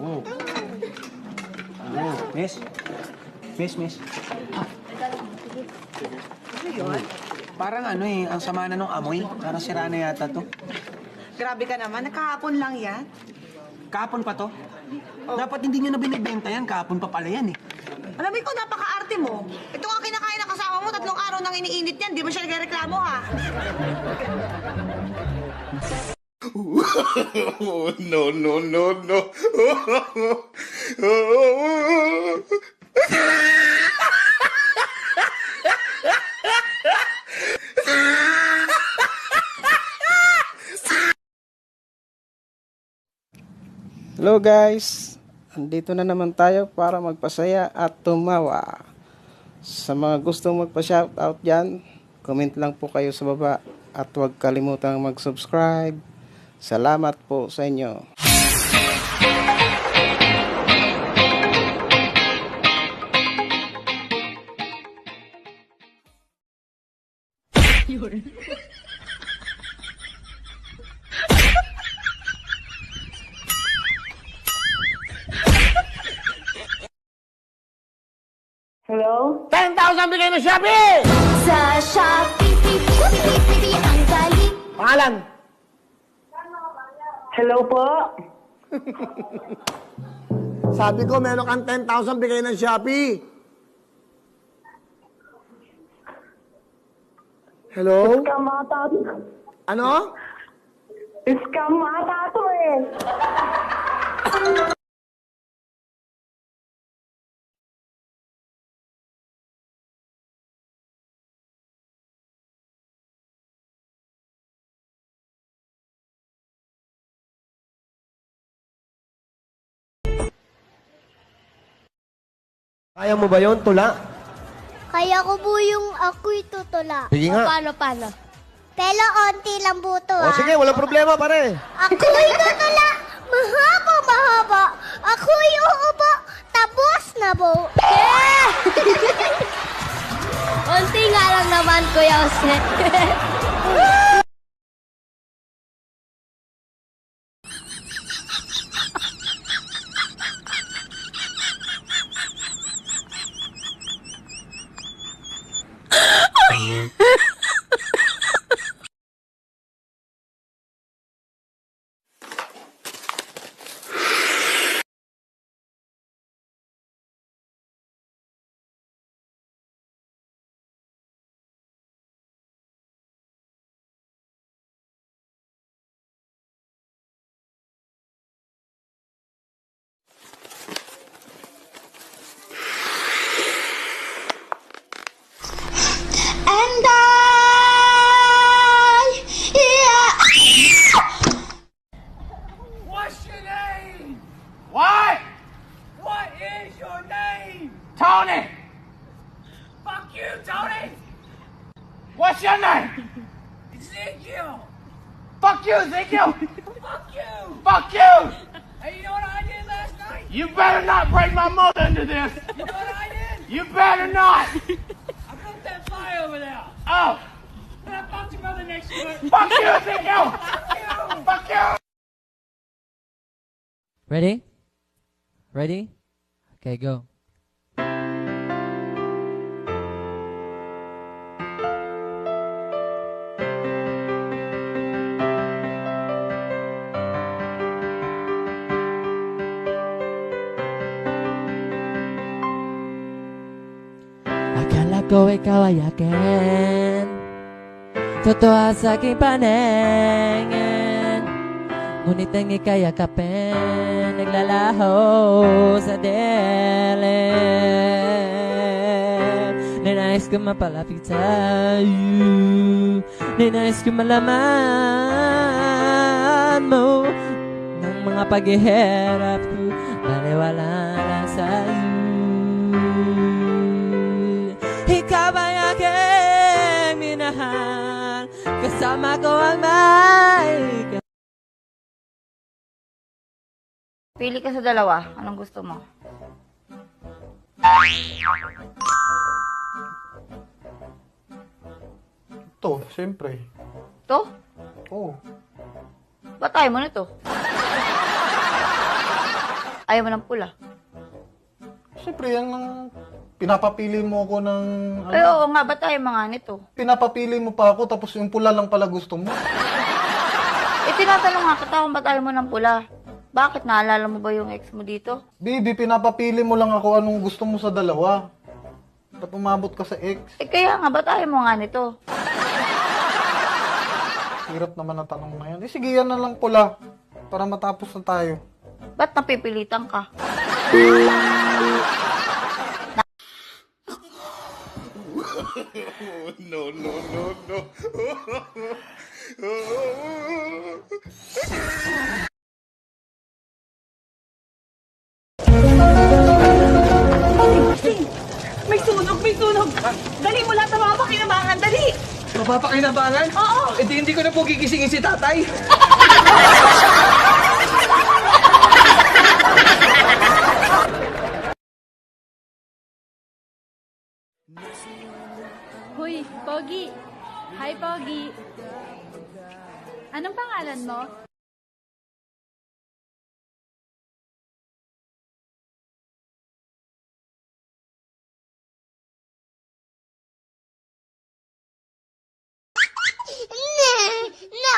Oh. Oh, miss. Miss. Ano yun? Parang ano eh, ang sama na nung amoy. Parang sira na yata to. Grabe ka naman, nakahapon lang yan. Kahapon pa to? Dapat hindi nyo na binibenta yan. Kahapon pa pala yan eh. Alam mo, ikaw napaka-arte mo. Ito nga kinakain ng kasama mo, 3 araw nang iniinit yan. Di mo siya nagreklamo, ha? No. Hello guys, andito na naman tayo para magpasaya at tumawa. Sa mga gustong magpa-shoutout dyan, comment lang po kayo sa baba at huwag kalimutang mag-subscribe. Salamat po sa inyo. Hello? 10,000 bigay ng Shopee! Sa Shopee, ang galing. Pangalan? Hello po? Sabi ko, meron kang 10,000 bigay ng Shopee. Hello? Scam ata. Ano? Scam ata to eh. Kaya mo ba yon tula? Kaya ko po yung ako'y tutula. Sige nga. Paano? Pero onti lang buto, O sige, walang problema pare. Ako'y tutula, mahaba. Ako'y uubo, tapos na po. Onti nga lang naman, Kuya Jose. And What's your name? What? What is your name? Tony! Fuck you, Tony! What's your name? Ezekiel! Fuck you, Ezekiel! Fuck you! Fuck you! Hey, you know what I did last night? You better not bring my mother into this! You know what I did? You better not! I broke that fly over there! Oh! And I fucked your mother next to it! Fuck you, Ezekiel! Fuck you! Fuck you! Ready? Ready? Okay, go. Akala ko ikaw ay akin, totoo sa aking paningin, ngunit ang ika'y yakapin, naglalaho sa dilim. Ninais ko mapalapit sa'yo, ninais ko malaman mo ng mga paghihirap ko, baliwala lang sa'yo. Ikaw ay aking minahal, kasama ko ang may... Pili ka sa dalawa. Anong gusto mo? Ito, siyempre. To? Oo. Ba't ayaw mo nito? Ayaw mo ng pula. Siyempre, yan ang pinapapili mo ako ng... Ay, oo nga, ba't ayaw mo nga nito? Pinapapili mo pa ako, tapos yung pula lang pala gusto mo. Tinatanong nga kita kung ba't ayaw mo ng pula. Bakit? Naalala mo ba yung ex mo dito? Baby, pinapapili mo lang ako anong gusto mo sa dalawa. Ba't umabot ka sa ex? Kaya nga, ba't ayaw mo nga nito? Hirap naman na tanong na yan. Sige, yan na lang pula. Para matapos na tayo. Ba't napipilitan ka? May sunog, may sunog! Dali mo lahat ng mga pakinabangan, dali! Mapapakinabangan? Oo! Eh di hindi ko na po gigisingin si tatay. Hoy, Pogi! Hi, Pogi! Anong pangalan mo? No.